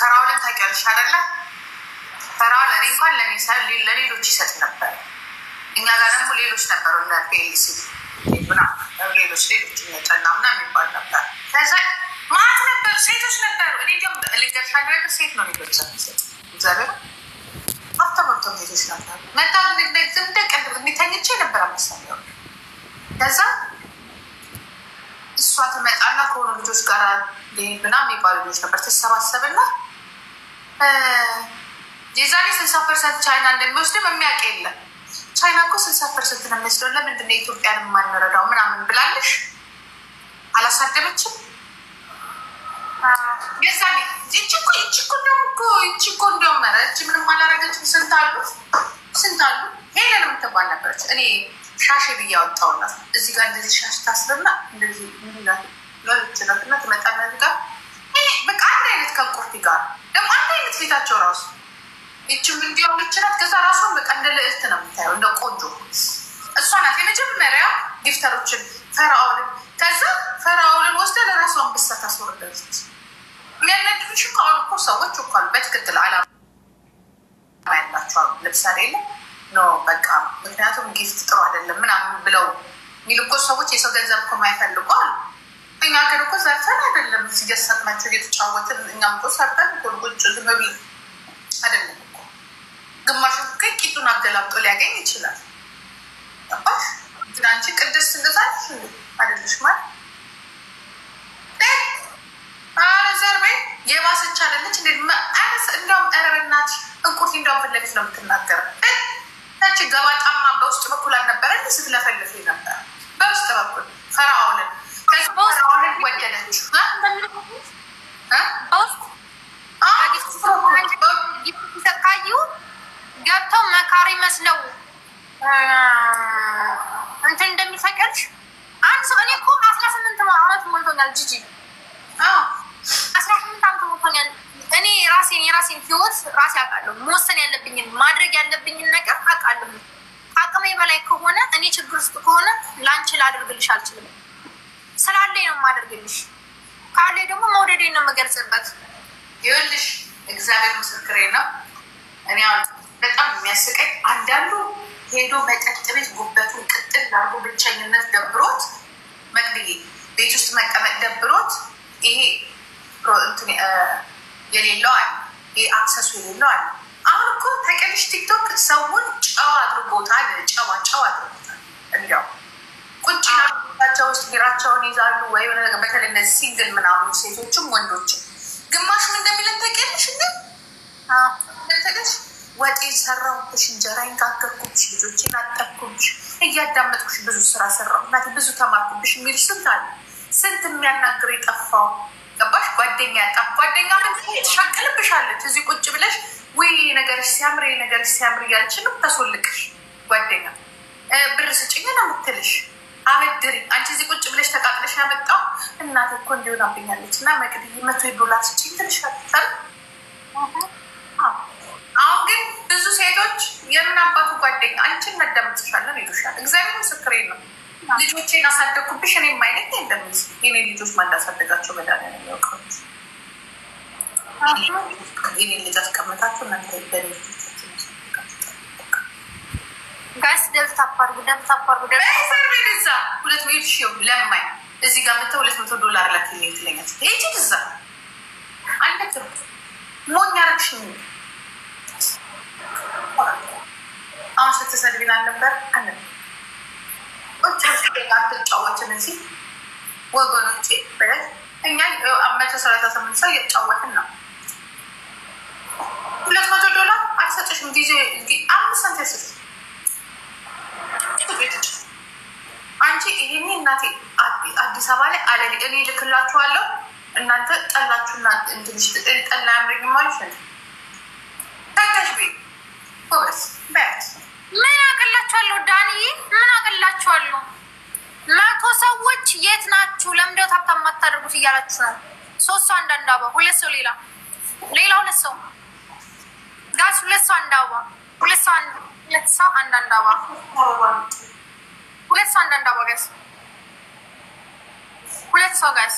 ፈራውልን ታውቂያለሽ አይደለ? ፈራውል እኔ እንኳን ለሌሎች ይሰጥ ነበር። እኛ ጋር ደግሞ ሌሎች ነበሩ እና ፔልሲ ሌሎች ጨና ምናምን የሚባል ነበር። ከዛ ማት ነበር ሴቶች ነበሩ። እኔ ደግሞ ልገርሻ ነገር ሴት ነው ሊገልጸ እግዚአብሔር ሀብተመርቶም ሴቶች ነበሩ። መጣ እንደ ቀን የሚተኝቼ ነበር አመሳሚው። ከዛ እሷ ትመጣና ከሆኑ ልጆች ጋር ብና የሚባሉ ልጆች ነበር ትሰባሰብና የዛሬ 60% ቻይና እንደሚወስድም የሚያውቅ የለም። ቻይና እኮ 60% ነው የሚወስደው ለምንድን ነው ኢትዮጵያን የማንረዳው ምናምን ብላለሽ። አላሳደበችም። የዛኔ ይቺ እኮ እንደውም መረች ምንም አላረገችም። ስንት አሉ ሄለን የምትባል ነበረች። እኔ ሻሽ ብዬ አወጣሁላት። እዚህ ጋር እንደዚህ ሻሽ ታስርና እንደዚህ ለልችነትና ትመጣና እዚህ ጋር በቃ አንድ አይነት ከንቁርቲ ጋር ደግሞ አንድ አይነት ፊታቸው ራሱ ይችም እንዲያው ልችላት። ከዛ ራሷን በቃ እንደ ልዕልት ነው የምታየው፣ እንደ ቆንጆ። እሷ ናት የመጀመሪያ ጊፍተሮችን ፈራኦልን። ከዛ ፈራኦልን ወስደ ለራሷን ብሳ ታስወርዳለች። የሚያናድዱሽ እኮ አሁን እኮ ሰዎች እኮ አሉ በትክክል አላማ ያላቸዋል። ለምሳሌ ኖ በቃ ምክንያቱም ጊፍት ጥሩ አይደለም ምናምን ብለው የሚሉ እኮ ሰዎች የሰው ገንዘብ እኮ ማይፈልጉ አሉ። እኛ ግን እኮ ሰርተን አይደለም ሲገሰጥናቸው እየተጫወትን እኛም እኮ ሰርተን ቁልቁጭ ዝመቢ አይደለም እኮ። ግማሽ ቂጡን አገላብጦ ሊያገኝ ይችላል። ገባሽ? ግን አንቺ ቅድስት እንደዛች አይደለሽ ማለት ዘርቤ የባሰች አይደለች። እንደውም ረበናት እንቁርት እንደውም ፍለፊት ነው የምትናገረው። ታች ገባጣማ በውስጥ በኩል አልነበረ ስትለፈልፍ ነበር። በውስጥ በኩል ፈራኦልን ወደደች። ካዩ ገብተው መካሪ መስለው እንትን እንደሚፈቀድ አንድ ሰው እኔ እኮ 18 ዓመት ሞልቶኛል። ጂጂ 18 ዓመት ሞልቶኛል። እኔ የራሴን ህይወት ራሴ አውቃለሁ። መወሰን ያለብኝን ማድረግ ያለብኝን ነገር አውቃለሁ። አቅሜ በላይ ከሆነ እኔ ችግር ውስጥ ከሆነ ላንቺ ላደርግልሽ አልችልም። ስላለኝ ነው የማደርግልሽ። ካለኝ ደግሞ መውደዴን ነው የምገልጽበት። ይኸውልሽ እግዚአብሔር ምስክሬ ነው። እኔ በጣም የሚያስቀኝ አንዳንዱ ሄዶ መጠጥ ቤት ጉበቱን ቅጥል አድርጎ ብቸኝነት ደብሮት መቅድዬ ቤት ውስጥ መቀመጥ ደብሮት ይሄ የሌለው አለ፣ ይሄ አክሰሱ የሌለው አለ። አሁን እኮ ተቀልሽ ቲክቶክ ሰውን ጨዋ አድርጎታል። ጨዋ አድርጎታል። እንዲያው ቁጭ ናቸው ውስጥ ቢራቸውን ይዛሉ ወይ በተለይ እነዚህ ሲንግል ምናምን ሴቶችም ወንዶችም ግማሹም እንደሚለን ተቀልሽ እንደተቀልሽ ወጤ ሰራሁብሽ፣ እንጀራዬን ጋገርኩብሽ፣ ልጆቼን አጠብኩብሽ፣ እያዳመጥኩሽ ብዙ ስራ ሰራሁ እናቴ ብዙ ተማርኩብሽ የሚል ስንት አለ። ስንት የሚያናግር የጠፋው ገባሽ? ጓደኛ ያጣፍ ጓደኛ ምን ትሻቅልብሻለች። እዚህ ቁጭ ብለሽ ወይ ነገርሽ ሲያምር እያለች ነው ታስወልቅሽ። ጓደኛ ብር ስጭኝ ነው የምትልሽ፣ አበድሪ። አንቺ እዚህ ቁጭ ብለሽ ተቃጥለሽ ያመጣው እናቴ እኮ እንዲሆናብኛለች እና መቅድዬ $100 ስጭኝ ትልሻለች። አሁን ግን ብዙ ሴቶች የምን አባቱ ጓደኛ አንቺን መዳመጥሻለን ይሉሻል። እግዚአብሔር ምስክሬ ነው። ልጆቼን አሳደግኩብሽ እኔ ማይነት እንደምስ የኔ ልጆች ማንዳሳደጋቸው መድኃኒዓለም የሚያውቀው የኔ ልጅ አስቀምጣችሁ እናንተ በልጆቻችሁ ጋስ ደብታፓርጉ እዛ 200,000 ለማይ እዚህ ጋር መተው $200 ላክልኝ ትለኛለች። ይሄ እዛ አንድ ክር ሞኛ ረክሽኝ አሁን ስትሰድቢን አልነበር አለ ትጫወትን እዚህ ወገኖቼ ብለን እኛ 138 ሰው እየተጫወትን ነው። $200 አልሰጥሽም ጊዜ 5 ሳንቲም ስጥ አንቺ ይሄኔ እናቴ አዲስ አበባ ላይ አለ እኔ ልክላችኋለሁ። እናንተ ጠላችሁና እንትንሽ ጠላ ያምረኝ ማለት ነው። ታካሽ ቤት ሆበስ በት ምን አቀላችኋለሁ? ዳንዬ ምን አቀላችኋለሁ? 100 ሰዎች የት ናችሁ? ለምንድነው ታብታብ ማታደርጉት እያላችሁ ነው። 3 ሰው አንዳንድ አበባ 2 ሰው ሌላ 2 ሰው ጋስ 2 ሰው አንድ አበባ 2 ሰው አንዳንድ አበባ 2 ሰው አንዳንድ አበባ ጋስ 2 ሰው ጋስ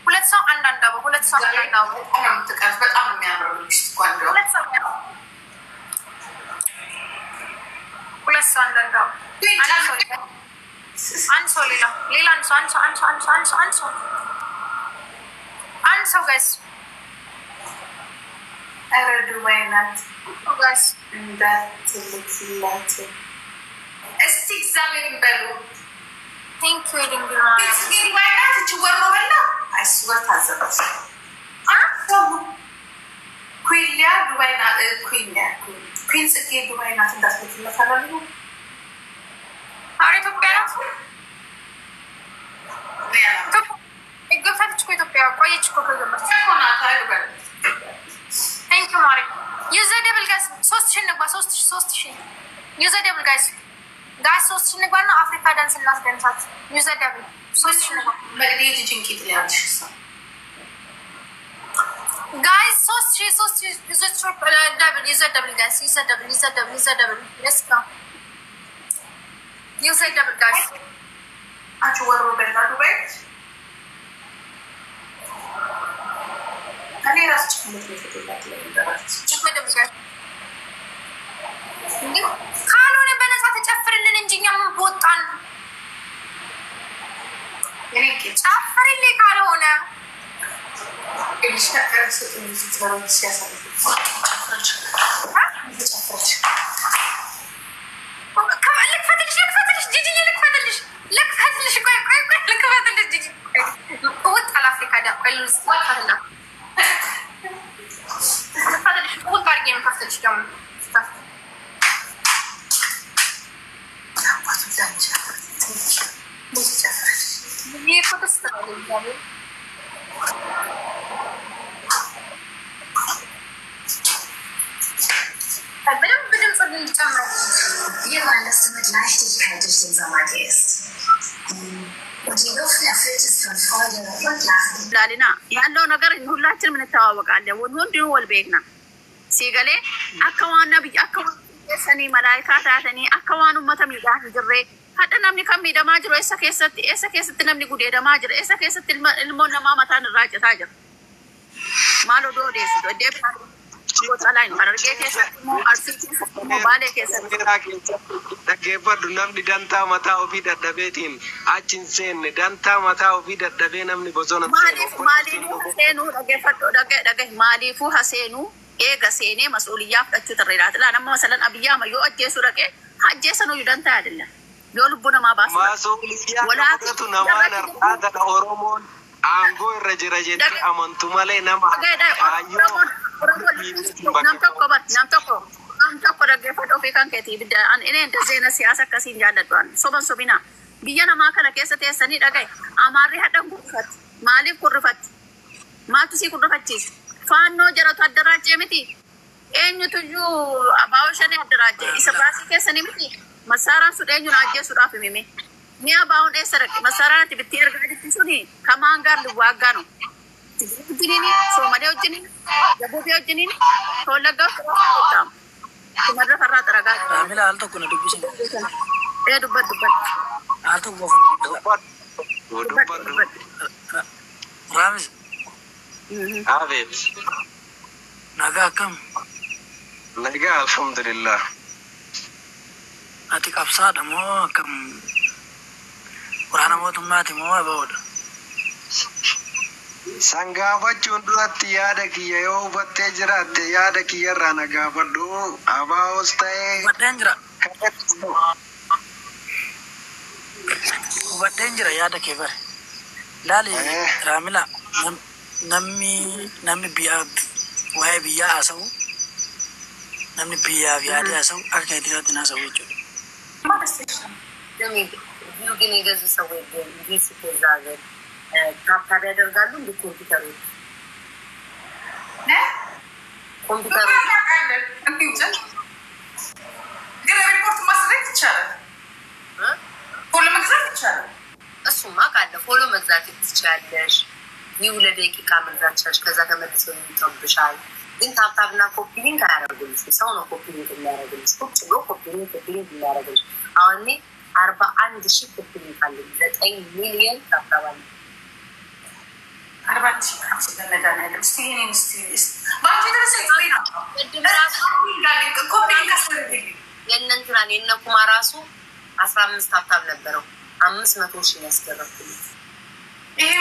ሁለት ሰው አንዳንድ አበባ ሁለት ሰው አንዳንድ አበባ በጣም የሚያምረው ልጅ ጓንዶ ሁለት ሰው አንዳንድ አበባ አንድ ሰው ሌላ አንድ ሰው ጋይስ ኧረ ዱባይ ናት ጋይስ እንዳትልክላት እስቲ እግዚአብሔርን በሉ ቴንክ ዩ ድንግል ዱባይ ናት እች ወሮ በላ አይስወር ታዘበች ኩይሊያ ዱባይ ናት ኩይን ጽጌ ዱባይ ናት እንዳትልክላት አላሉ አረ ኢትዮጵያ ናት ገብታለች እኮ ኢትዮጵያ ቆየች እኮ ከገባች ቴንክ ዩ ማሪ ዩዘ ደብል ጋይስ 3000 ንግባ 3000 ዩዘ ደብል ጋይስ 3000 ንግባና አፍሪካ ዳንስ እናስደንሳት ዩዘ ደብል 3000 ንግባ መግደት ጅንኪት ሊያንሽ ጋይስ 3000 ዩዘ ደብል ጋይስ ዩዘ ደብል ሌትስ ጎ ዩዘ ደብል ጋይስ አንቺ ወሮ በላ ዱባይ እኔ ራስ ጭምት ለተደላት ለምደራች ካልሆነ በነፃ ተጨፍርልን እንጂ እኛ ምን በወጣን ጨፍርልኝ ካልሆነ mit Leichtigkeit durch den Sommer gehst. Und die Luft erfüllt ist von Freude und Lachen. ላሊና ያለው ነገር ሁላችንም እንተዋወቃለን። ወንድ ወልቤግና ሲገሌ አከዋና ቢጅ አከዋ ሰኒ መላእክታ ታተኒ አከዋኑ መተም ይጋት ድሬ ሀደናም ከሚደማ ጅሮ እሰከሰት ነምኒ ጉዴ ደማ ጅሮ እሰከሰት ልሞና ማማታን ራጭታ ጅሮ ማሎ ዶዴስ ዶዴ Gotalaan argee keessatti moo arsiitti baalee keessatti dhaggeeffadhu namni dantaa mataa ofii dadhabeetiin achi hin seenne dantaa mataa ofii dadhabee namni bosona maaliifuu haseenuu dhaggeeffadhu maaliifuu haseenuu eega seenee mas'uuliyyaa fudhachuu tarreedhaati laa nama masalan abiyyaama yoo ajjeessu dhaqee ajjeessanuu dantaa adilla yoo lubbuu namaa baasu mas'uuliyyaa fudhatu namaan har'aadha oromoon aangoo irra jira jettee amantu malee nama ayyoo nam tokko dhaggeeffadhu ofii kan keetii bidda inni እንደዚህ siyaasa akkasiin jaalladhu soban sobina biyya namaa kana keessa teessanii dhagaye amaarri hadhan kurfatti maaliif kurfatti maaltu si kurfachiisa faannoo jaratu addaraajee miti eenyutuyyuu abaa'oo shanii addaraajee isa baasii keessanii miti masaaraan sun eenyuun ajjeesuudhaaf himime ni abaa'oon eessa dhaqe masaaraan ati bittii ergaa jirti suni kamaan gaarli waaggaanu Jinini, so madeo jinini, jabuti jinini, thola gaf, tam. Tumadra farra teraga. Amila alto kuna dubbisi. Dubat. Alto gofan. Dubat. Ramis. Avib. Naga kam. Naga alhamdulillah. Ati kapsa damo kam. Urana mo tumati mo abawda. Sangaafachuun duratti yaada kiyya yoo hubattee jiraatte yaada kiyya irraa na gaafadhu abaa'os ta'ee hubadheen jira yaada kee bare laali raamila namni biyyaa waa'ee biyyaa haasa'u namni biyyaaf yaada haasa'u akka keetisaatti haasa'u jechuudha. ግን የገዙ ሰዎች እንዲህ ስትዛገር ታብታብ ያደርጋሉ እንደ ኮምፒውተሮች ግን ሪፖርት ማስደረግ ይቻላል። ፎሎ መግዛት ይቻላል። እሱማ ካለ ፎሎ መግዛት ትችያለሽ። ይው ለደቂቃ መግዛት ትችያለሽ። ከዛ ተመልሰው ይጠብሻል። ግን ታብታብና ኮፒ ሊንክ አያደርጉልሽ። ሰው ነው ኮፒ ሊንክ የሚያደርግልሽ። ቁጭ ብሎ ኮፒ ሊንክ የሚያደርግልሽ። አሁን እኔ 41,000 ኮፒ ሊንክ አለኝ። 9 ሚሊዮን ታብታብ አለኝ። 40 ስለነዳን ያለ እስቲ እኔ እስቲ ባንቺ ድረስ ይጥሪና የእነንትናን የነኩማ ራሱ 15 ሀብታም ነበረው 500 ሺህ ያስገረኩልኝ። ይሄ